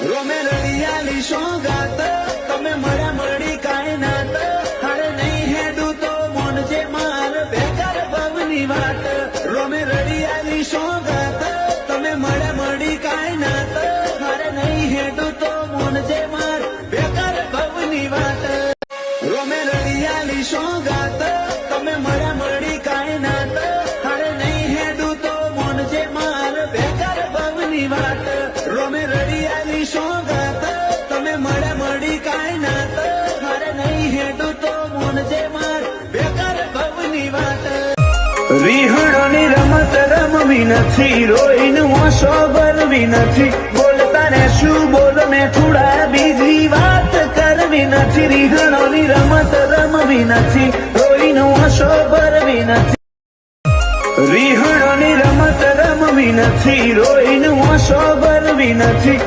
રોમે રળિયાલી સોગાત તમે મળ્યા મળી કાંઈ નાત હારે નહીં હેડું તો મોનજે માર બેકાર ભવની વાત રોમે રળિયાલી સોગાત તમે મળ્યા મળી કાંઈ નાત હારે નહીં હેડું તો મોનજે માર બેકાર ભવની વાત રોમે રળિયાલી સોગાત તમે મળ્યા મળી કાંઈ નાત હારે નહીં હેડું તો મોનજે માર બેકાર ભવની વાત રોમે રળિયાલી સોગાત તમે મળ્યા મળી કાંઈ નાત હારે નહીં હેડું તો મોનજે માર બેકાર ભવની વાત રીહણોની રમત રમવી નથી રોઈનું ઓછો ભરવી નથી બોલતા ને શું બોલો ને થોડા બીજી વાત કરવી નથી રીહણોની રમત રમવી નથી રોઈનું ઓછો ભરવી નથી રીહણોની રમત રમવી નથી રોઈનું ઓછો ભરવી નથી